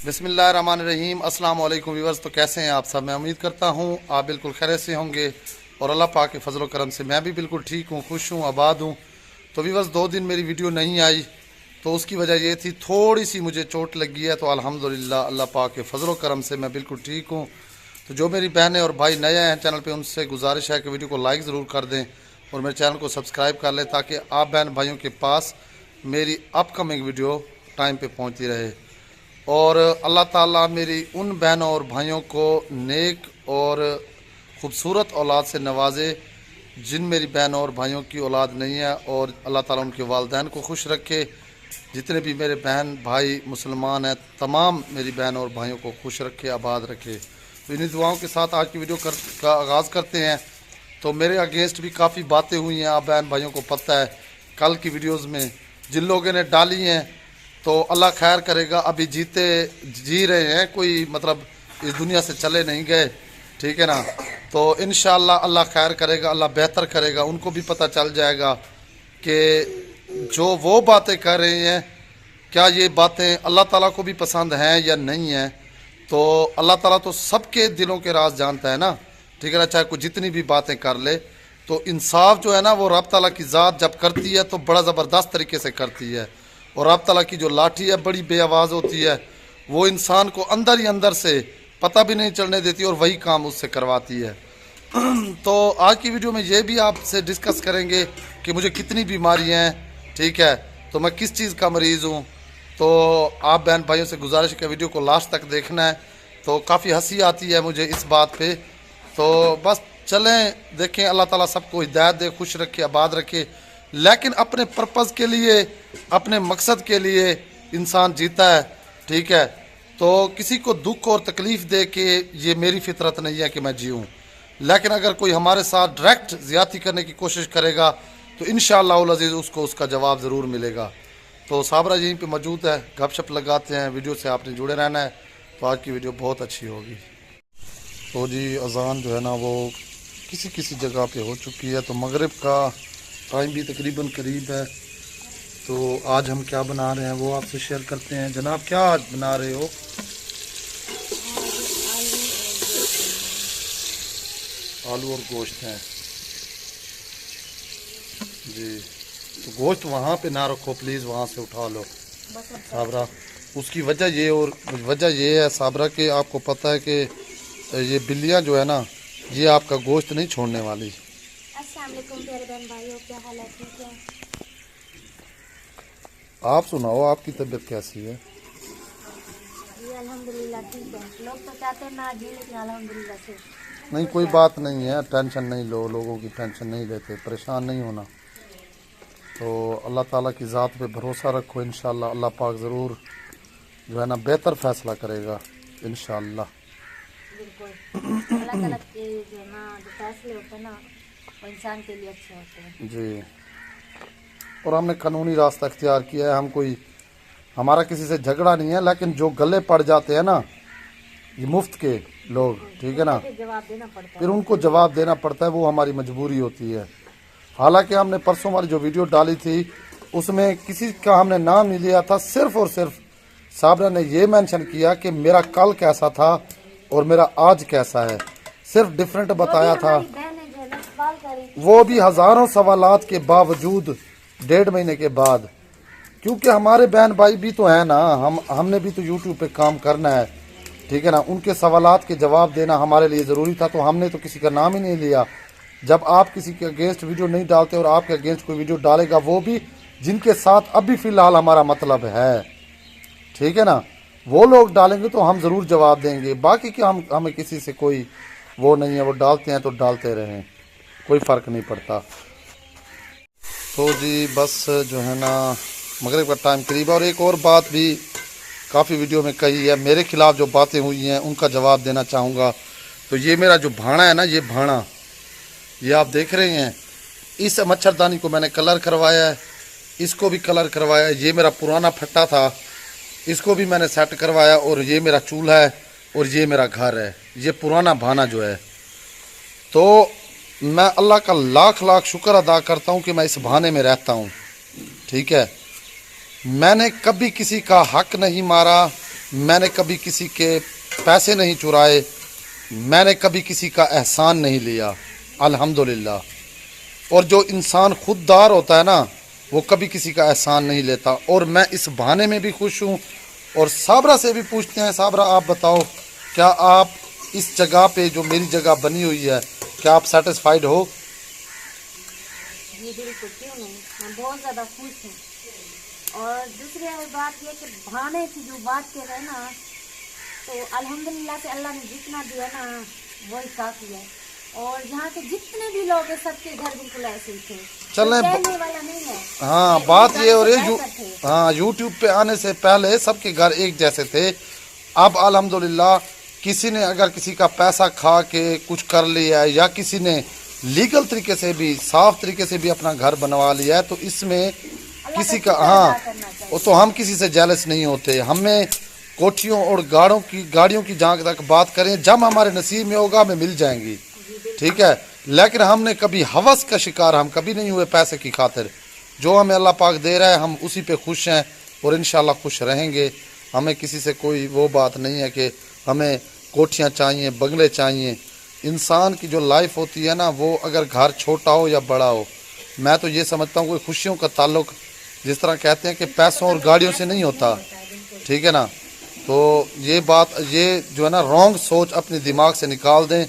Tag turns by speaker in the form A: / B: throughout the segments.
A: बिस्मिल्लाहिर्रहमानिर्रहीम अस्सलाम वालेकुम व्यूअर्स। तो कैसे हैं आप सब? मैं उम्मीद करता हूँ आप बिल्कुल खैरियत से होंगे और अल्लाह पाक के फजल करम से मैं भी बिल्कुल ठीक हूँ, खुश हूँ, आबाद हूँ। तो व्यूअर्स 2 दिन मेरी वीडियो नहीं आई तो उसकी वजह ये थी थोड़ी सी मुझे चोट लगी है। तो अल्हम्दुलिल्लाह अल्लाह पाक के फजल करम से मैं बिल्कुल ठीक हूँ। तो जो मेरी बहनें और भाई नए हैं चैनल पर उनसे गुजारिश है कि वीडियो को लाइक ज़रूर कर दें और मेरे चैनल को सब्सक्राइब कर लें ताकि आप बहन भाइयों के पास मेरी अपकमिंग वीडियो टाइम पे पहुंचती रहे। और अल्लाह ताला मेरी उन बहनों और भाइयों को नेक और ख़ूबसूरत औलाद से नवाजे जिन मेरी बहनों और भाइयों की औलाद नहीं है, और अल्लाह ताला उनके वालिदैन को खुश रखे। जितने भी मेरे बहन भाई मुसलमान हैं तमाम मेरी बहनों और भाइयों को खुश रखे, आबाद रखे। तो इन्हीं दुआओं के साथ आज की वीडियो का आगाज़ करते हैं। तो मेरे अगेंस्ट भी काफ़ी बातें हुई हैं, आप बहन भाइयों को पता है। कल की वीडियोज़ में जिन लोगों ने डाली हैं तो अल्लाह खैर करेगा, अभी जी रहे हैं, कोई मतलब इस दुनिया से चले नहीं गए, ठीक है ना। तो इंशाअल्लाह अल्लाह खैर करेगा, अल्लाह बेहतर करेगा। उनको भी पता चल जाएगा कि जो वो बातें कर रहे हैं क्या ये बातें अल्लाह ताला को भी पसंद हैं या नहीं है। तो अल्लाह ताला तो सबके दिलों के राज जानता है ना, ठीक है ना। चाहे कोई जितनी भी बातें कर ले तो इंसाफ जो है ना वो रब ताला की ज़ात जब करती है तो बड़ा ज़बरदस्त तरीके से करती है। और रब ताला की जो लाठी है बड़ी बेआवाज़ होती है, वो इंसान को अंदर ही अंदर से पता भी नहीं चलने देती और वही काम उससे करवाती है। तो आज की वीडियो में ये भी आपसे डिस्कस करेंगे कि मुझे कितनी बीमारियां हैं, ठीक है, तो मैं किस चीज़ का मरीज़ हूँ। तो आप बहन भाइयों से गुजारिश है वीडियो को लास्ट तक देखना है। तो काफ़ी हंसी आती है मुझे इस बात पे। तो बस चलें देखें, अल्लाह ताला सबको हिदायत दे, खुश रखे, आबाद रखे। लेकिन अपने पर्पज़ के लिए, अपने मकसद के लिए इंसान जीता है, ठीक है। तो किसी को दुख और तकलीफ़ दे के ये मेरी फितरत नहीं है कि मैं जीऊँ। लेकिन अगर कोई हमारे साथ डायरेक्ट ज़्यादती करने की कोशिश करेगा तो इंशाअल्लाह अज़ीज़ उसको उसका जवाब ज़रूर मिलेगा। तो साबरा यहीं पे मौजूद है, गपशप लगाते हैं। वीडियो से आपने जुड़े रहना है, तो आज की वीडियो बहुत अच्छी होगी। तो जी अज़ान जो है ना वो किसी किसी जगह पे हो चुकी है, तो मगरिब का टाइम भी तकरीबन करीब है। तो आज हम क्या बना रहे हैं वो आपसे शेयर करते हैं। जनाब क्या आज बना रहे हो? आलू और गोश्त हैं जी। तो गोश्त वहाँ पे ना रखो प्लीज़, वहाँ से उठा लो साबरा। उसकी वजह ये है साबरा कि आपको पता है कि ये बिल्लियाँ जो है ना ये आपका गोश्त नहीं छोड़ने वाली।
B: अस्सलाम वालेकुम प्यारे बहन भाइयों, क्या हाल है? ठीक है,
A: आप सुनाओ, आपकी तबीयत कैसी है?
B: जी अल्हम्दुलिल्लाह ठीक है। लोग तो चाहते हैं ना जी, लेकिन अल्हम्दुलिल्लाह से
A: नहीं कोई बात नहीं है, टेंशन नहीं लो, लोगों की टेंशन नहीं लेते, परेशान नहीं होना। तो अल्लाह ताला की ज़ात पे भरोसा रखो, इंशाअल्लाह अल्लाह पाक ज़रूर जो है ना बेहतर फ़ैसला करेगा इंशाअल्लाह।
B: बिल्कुल अल्लाह ताला के जो ना जो फैसले होते हैं ना वो इंसान के लिए अच्छे होते हैं
A: जी। और हमने कानूनी रास्ता इख्तियार किया है, हम कोई हमारा किसी से झगड़ा नहीं है। लेकिन जो गले पड़ जाते हैं ना ये मुफ्त के लोग, ठीक है ना,
B: जवाब देना पड़ता है,
A: फिर उनको जवाब देना पड़ता है, वो हमारी मजबूरी होती है। हालांकि हमने परसों वाली जो वीडियो डाली थी उसमें किसी का हमने नाम नहीं लिया था, सिर्फ और सिर्फ साबरा ने ये मेंशन किया कि मेरा कल कैसा था और मेरा आज कैसा है, सिर्फ डिफरेंट बताया था। वो भी हज़ारों सवालात के बावजूद 1.5 महीने के बाद, क्योंकि हमारे बहन भाई भी तो हैं ना, हमने भी तो यूट्यूब पे काम करना है, ठीक है ना। उनके सवालात के जवाब देना हमारे लिए ज़रूरी था, तो हमने तो किसी का नाम ही नहीं लिया। जब आप किसी के अगेंस्ट वीडियो नहीं डालते और आपके अगेंस्ट कोई वीडियो डालेगा, वो भी जिनके साथ अभी फ़िलहाल हमारा मतलब है, ठीक है ना, वो लोग डालेंगे तो हम ज़रूर जवाब देंगे। बाकी कि हमें किसी से कोई वो नहीं है, वो डालते हैं तो डालते रहें, कोई फ़र्क नहीं पड़ता। तो जी बस जो है ना मगरिब का टाइम करीब है। और एक और बात भी काफ़ी वीडियो में कही है, मेरे ख़िलाफ़ जो बातें हुई हैं उनका जवाब देना चाहूँगा। तो ये मेरा जो भाड़ा है ना, ये भाड़ा ये आप देख रहे हैं, इस मच्छरदानी को मैंने कलर करवाया है, इसको भी कलर करवाया है। ये मेरा पुराना फट्टा था, इसको भी मैंने सेट करवाया। और ये मेरा चूल्हा है और ये मेरा घर है, ये पुराना भाना जो है। तो मैं अल्लाह का लाख लाख शुक्र अदा करता हूँ कि मैं इस भाने में रहता हूँ, ठीक है। मैंने कभी किसी का हक नहीं मारा, मैंने कभी किसी के पैसे नहीं चुराए, मैंने कभी किसी का एहसान नहीं लिया, अल्हम्दुलिल्लाह। और जो इंसान खुददार होता है ना, वो कभी किसी का एहसान नहीं लेता। और मैं इस बहाने में भी खुश हूँ। और साबरा से भी पूछते हैं, साबरा आप बताओ, क्या आप इस जगह पे जो मेरी जगह बनी हुई है, क्या आप सेटिस्फाइड हो?
B: जी बिल्कुल, क्यों नहीं, मैं बहुत ज़्यादा खुश हूँ। और दूसरी बात ये कि बहाने की जो बात कर रहे हैं ना, तो अल्हम्दुलिल्लाह से अल्लाह ने जितना दिया ना वही काफ़ी है। और यहाँ के जितने भी लोग हैं सबके घर बिल्कुल ऐसे ही थे,
A: चलें
B: कोई कहने वाला नहीं है।
A: हाँ, बात ये हो रही हाँ, यूट्यूब पे आने से पहले सबके घर एक जैसे थे। अब अल्हम्दुलिल्लाह किसी ने अगर किसी का पैसा खा के कुछ कर लिया है, या किसी ने लीगल तरीके से भी, साफ तरीके से भी अपना घर बनवा लिया है, तो इसमें किसी का वो तो हम किसी से जेलस नहीं होते। हमें कोठियों और गाड़ियों की जहाँ तक बात करें, जब हमारे नसीब में होगा हमें मिल जाएंगी, ठीक है। लेकिन हमने कभी हवस का शिकार हम कभी नहीं हुए पैसे की खातिर। जो हमें अल्लाह पाक दे रहा है हम उसी पे खुश हैं और इंशाल्लाह खुश रहेंगे। हमें किसी से कोई वो बात नहीं है कि हमें कोठियाँ चाहिए, बंगले चाहिए। इंसान की जो लाइफ होती है ना, वो अगर घर छोटा हो या बड़ा हो, मैं तो ये समझता हूँ कोई खुशियों का ताल्लुक जिस तरह कहते हैं कि पैसों और गाड़ियों से नहीं होता, ठीक है ना। तो ये बात, ये जो है ना रॉन्ग सोच अपने दिमाग से निकाल दें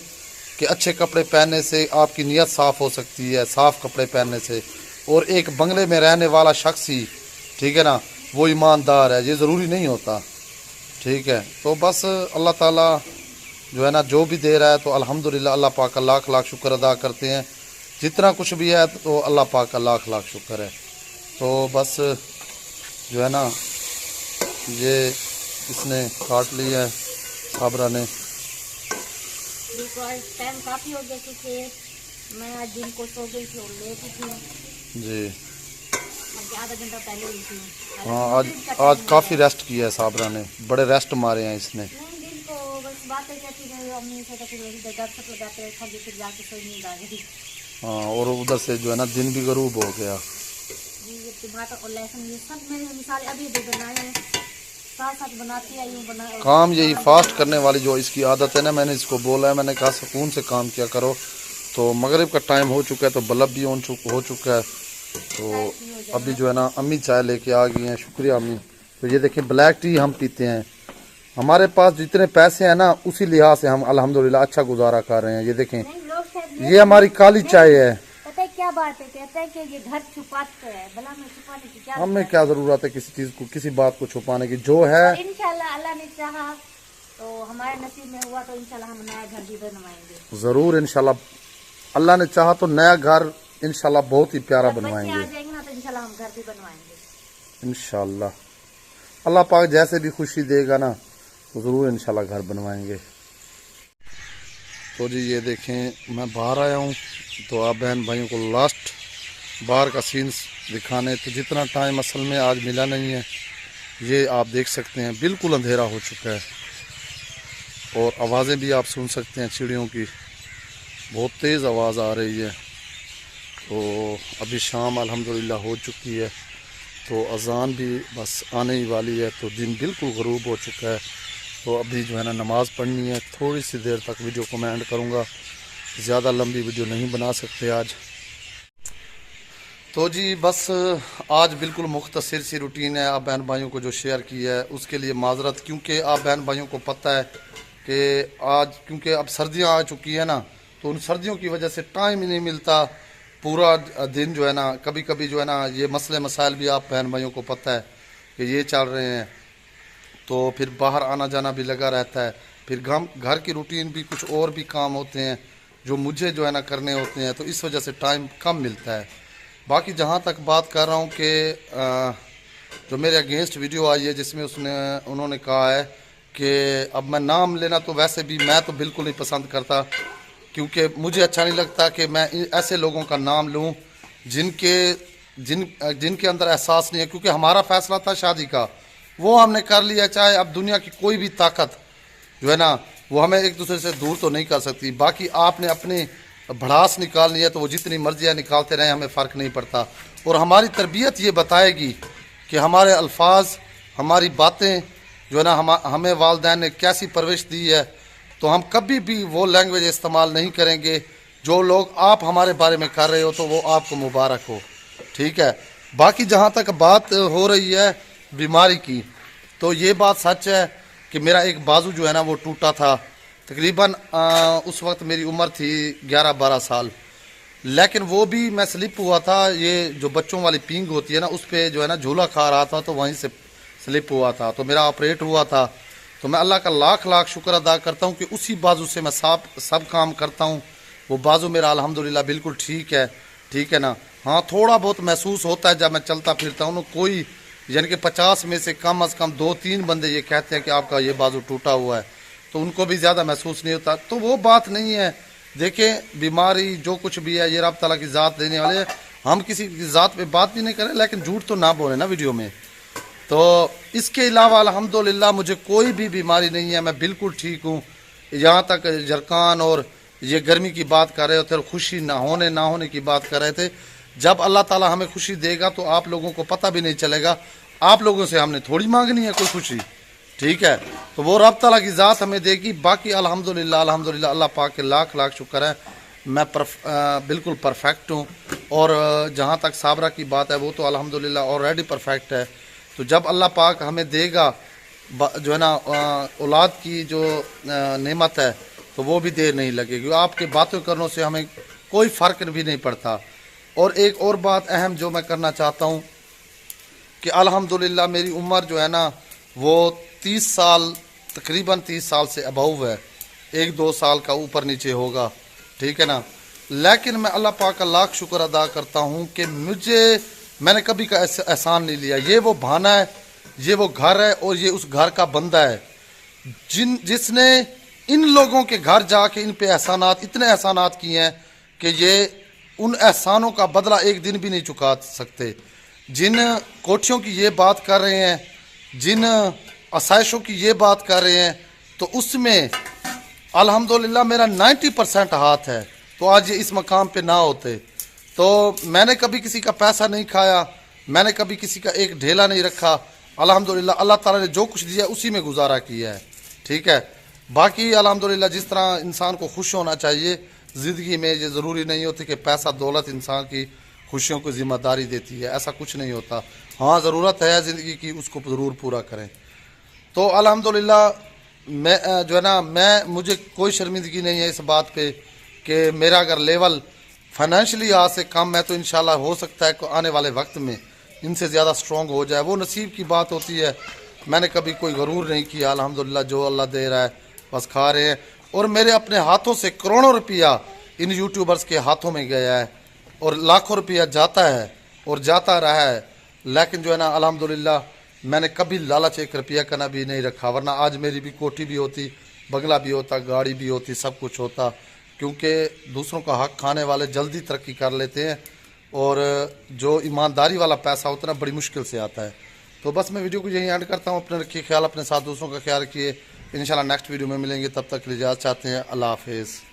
A: कि अच्छे कपड़े पहनने से आपकी नीयत साफ़ हो सकती है, साफ़ कपड़े पहनने से। और एक बंगले में रहने वाला शख्स ही, ठीक है ना, वो ईमानदार है, ये ज़रूरी नहीं होता, ठीक है। तो बस अल्लाह ताला जो है ना जो भी दे रहा है तो अल्हम्दुलिल्लाह अल्लाह पाक का लाख लाख शुक्र अदा करते हैं। जितना कुछ भी है तो अल्लाह पाक का लाख लाख शुक्र है। तो बस जो है ना ये इसने काट लिया है साबरा ने।
B: टाइम काफ़ी हो गया क्योंकि मैं आज दिन को सो गई थी और लेट थी
A: जी।
B: आधा घंटा पहले हुई थी।
A: हाँ, आज काफ़ी रेस्ट किया है साबरा ने, बड़े रेस्ट मारे हैं इसने।
B: दिन को बस बातें कहती रही, अम्मी से कहती रही, दर्शक लगाते रहे, थक फिर जाके सोई नींद आ गई।
A: हाँ, और उधर से जो है ना दिन भी गरूब हो गया।
B: जी, ये टमाटर और लहसुन ये सब मैंने मिसाल अभी भी बनाए हैं, साथ साथ बनाती आई हूँ।
A: काम यही फास्ट करने वाली जो इसकी आदत है ना, मैंने इसको बोला है, मैंने कहा सुकून से काम किया करो। तो मगरिब का टाइम हो चुका है, तो बल्ब भी हो चुका है। तो अभी जो है ना अम्मी चाय लेके आ गई हैं, शुक्रिया अम्मी। तो ये देखें ब्लैक टी हम पीते हैं, हमारे पास जितने पैसे हैं ना उसी लिहाज से हम अल्हम्दुलिल्लाह अच्छा गुजारा कर रहे हैं। ये देखें, ये हमारी काली चाय है।
B: पता है क्या बात है, कहते हैं कि ये घर छुपाते हैं, भला में छुपाने की क्या,
A: हमें क्या जरूरत है किसी चीज को, किसी बात को छुपाने की। जो है
B: इंशाल्लाह अल्लाह ने चाहा तो हमारे नसीब में हुआ तो इंशाल्लाह हम नया घर भी बनवाएंगे।
A: जरूर इंशाल्लाह, अल्लाह ने चाहा तो नया घर इंशाल्लाह बहुत ही प्यारा बनवाएंगे।
B: आ जाएंगे ना तो इंशाल्लाह हम घर भी बनवाएंगे
A: इंशाल्लाह। अल्लाह पाक जैसे भी खुशी देगा ना तो ज़रूर इंशाल्लाह घर बनवाएंगे। तो जी ये देखें, मैं बाहर आया हूँ तो आप बहन भाइयों को लास्ट बाहर का सीन्स दिखाने। तो जितना टाइम असल में आज मिला नहीं है, ये आप देख सकते हैं बिल्कुल अंधेरा हो चुका है। और आवाज़ें भी आप सुन सकते हैं चिड़ियों की, बहुत तेज़ आवाज़ आ रही है। तो अभी शाम अल्हम्दुलिल्लाह हो चुकी है, तो अज़ान भी बस आने ही वाली है, तो दिन बिल्कुल ग़रूब हो चुका है। तो अभी जो है ना नमाज़ पढ़नी है, थोड़ी सी देर तक वीडियो को मैं एंड करूँगा, ज़्यादा लंबी वीडियो नहीं बना सकते आज। तो जी बस आज बिल्कुल मुख्तसर सी रूटीन है आप बहन भाइयों को जो शेयर की है उसके लिए माजरत, क्योंकि आप बहन भाइयों को पता है कि आज क्योंकि अब सर्दियाँ आ चुकी है ना, तो उन सर्दियों की वजह से टाइम ही नहीं मिलता पूरा दिन जो है ना। कभी कभी जो है ना ये मसले मसाइल भी आप बहन भाइयों को पता है कि ये चल रहे हैं, तो फिर बाहर आना जाना भी लगा रहता है। फिर घर की रूटीन भी कुछ और भी काम होते हैं जो मुझे जो है ना करने होते हैं, तो इस वजह से टाइम कम मिलता है। बाकी जहाँ तक बात कर रहा हूँ कि जो मेरे अगेंस्ट वीडियो आई है जिसमें उन्होंने कहा है कि अब मैं नाम लेना, तो वैसे भी मैं तो बिल्कुल नहीं पसंद करता, क्योंकि मुझे अच्छा नहीं लगता कि मैं ऐसे लोगों का नाम लूं जिनके अंदर एहसास नहीं है। क्योंकि हमारा फैसला था शादी का, वो हमने कर लिया, चाहे अब दुनिया की कोई भी ताकत जो है ना वो हमें एक दूसरे से दूर तो नहीं कर सकती। बाकी आपने अपनी भड़ास निकालनी है तो वो जितनी मर्जी है निकालते रहें, हमें फ़र्क नहीं पड़ता। और हमारी तरबियत ये बताएगी कि हमारे अल्फाज, हमारी बातें जो है ना हमें वालिदैन ने कैसी परवरिश दी है, तो हम कभी भी वो लैंग्वेज इस्तेमाल नहीं करेंगे। जो लोग आप हमारे बारे में कर रहे हो तो वो आपको मुबारक हो, ठीक है। बाकी जहाँ तक बात हो रही है बीमारी की, तो ये बात सच है कि मेरा एक बाजू जो है ना वो टूटा था। तकरीबन उस वक्त मेरी उम्र थी 11-12 साल, लेकिन वो भी मैं स्लिप हुआ था। ये जो बच्चों वाली पींग होती है ना, उस पर जो है ना झूला खा रहा था, तो वहीं से स्लिप हुआ था, तो मेरा ऑपरेट हुआ था। तो मैं अल्लाह का लाख लाख शुक्र अदा करता हूँ कि उसी बाजू से मैं सब काम करता हूँ। वो बाजू मेरा अल्हम्दुलिल्लाह बिल्कुल ठीक है ना। हाँ, थोड़ा बहुत महसूस होता है जब मैं चलता फिरता हूँ ना। कोई यानी कि 50 में से कम अज़ कम 2-3 बंदे ये कहते हैं कि आपका ये बाजू टूटा हुआ है, तो उनको भी ज़्यादा महसूस नहीं होता। तो वो बात नहीं है। देखें, बीमारी जो कुछ भी है ये रब ताला की ज़ात देने वाले है। हम किसी की ज़ात पे बात भी नहीं करें, लेकिन झूठ तो ना बोले ना वीडियो में। तो इसके अलावा अल्हम्दुलिल्लाह मुझे कोई भी बीमारी नहीं है, मैं बिल्कुल ठीक हूँ। यहाँ तक जरकान और ये गर्मी की बात कर रहे थे और खुशी ना होने की बात कर रहे थे। जब अल्लाह ताला हमें खुशी देगा तो आप लोगों को पता भी नहीं चलेगा। आप लोगों से हमने थोड़ी मांगनी है कोई खुशी, ठीक है। तो वो रब ताला की ज़ात हमें देगी। बाकी अल्हम्दुलिल्लाह अल्लाह पाक के लाख लाख शुक्र है, मैं बिल्कुल परफेक्ट हूँ। और जहाँ तक साबरा की बात है वो तो अल्हम्दुलिल्लाह ऑलरेडी परफेक्ट है। तो जब अल्लाह पाक हमें देगा जो है ना औलाद की जो नेमत है, तो वो भी देर नहीं लगेगी। आपके बातों करने से हमें कोई फ़र्क भी नहीं पड़ता। और एक और बात अहम जो मैं करना चाहता हूँ कि अल्हम्दुलिल्लाह मेरी उम्र जो है ना वो 30 साल, तकरीबन 30 साल से अबव है। 1-2 साल का ऊपर नीचे होगा, ठीक है ना। लेकिन मैं अल्लाह पाक का लाख शुक्र अदा करता हूँ कि मैंने कभी का एहसान नहीं लिया। ये वो भाना है, ये वो घर है और ये उस घर का बंदा है जिसने इन लोगों के घर जाके इन पे इतने एहसानात किए हैं कि ये उन एहसानों का बदला एक दिन भी नहीं चुका सकते। जिन कोठियों की ये बात कर रहे हैं, जिन आसाइशों की ये बात कर रहे हैं, तो उसमें अल्हम्दुलिल्लाह मेरा 90% हाथ है। तो आज ये इस मकाम पे ना होते। तो मैंने कभी किसी का पैसा नहीं खाया, मैंने कभी किसी का एक ढेला नहीं रखा। अल्हम्दुलिल्लाह अल्लाह ताला ने जो कुछ दिया उसी में गुजारा किया है, ठीक है। बाकी अल्हम्दुलिल्लाह जिस तरह इंसान को खुश होना चाहिए ज़िंदगी में, ये ज़रूरी नहीं होती कि पैसा दौलत इंसान की खुशियों को ज़िम्मेदारी देती है, ऐसा कुछ नहीं होता। हाँ, ज़रूरत है ज़िंदगी की, उसको ज़रूर पूरा करें। तो अल्हम्दुलिल्लाह मैं जो है ना मुझे कोई शर्मिंदगी नहीं है इस बात पे कि मेरा अगर लेवल फाइनेंशियली आज से कम है, तो इंशाल्लाह हो सकता है कि आने वाले वक्त में इनसे ज़्यादा स्ट्रॉन्ग हो जाए। वो नसीब की बात होती है। मैंने कभी कोई गरूर नहीं किया। अल्हम्दुलिल्लाह जो अल्लाह दे रहा है बस खा रहे हैं। और मेरे अपने हाथों से करोड़ों रुपया इन यूट्यूबर्स के हाथों में गया है और लाखों रुपया जाता है और जाता रहा है। लेकिन जो है ना अल्हम्दुलिल्लाह मैंने कभी लालच 1 रुपया का ना भी नहीं रखा, वरना आज मेरी भी कोठी भी होती, बंगला भी होता, गाड़ी भी होती, सब कुछ होता। क्योंकि दूसरों का हक खाने वाले जल्दी तरक्की कर लेते हैं और जो ईमानदारी वाला पैसा होता है ना बड़ी मुश्किल से आता है। तो बस मैं वीडियो को यहीं एंड करता हूँ। अपने रखिए ख्याल, अपने साथ दूसरों का ख्याल रखिए। इंशाल्लाह नेक्स्ट वीडियो में मिलेंगे, तब तक के लिए इजाज़त चाहते हैं। अल्लाह हाफिज़।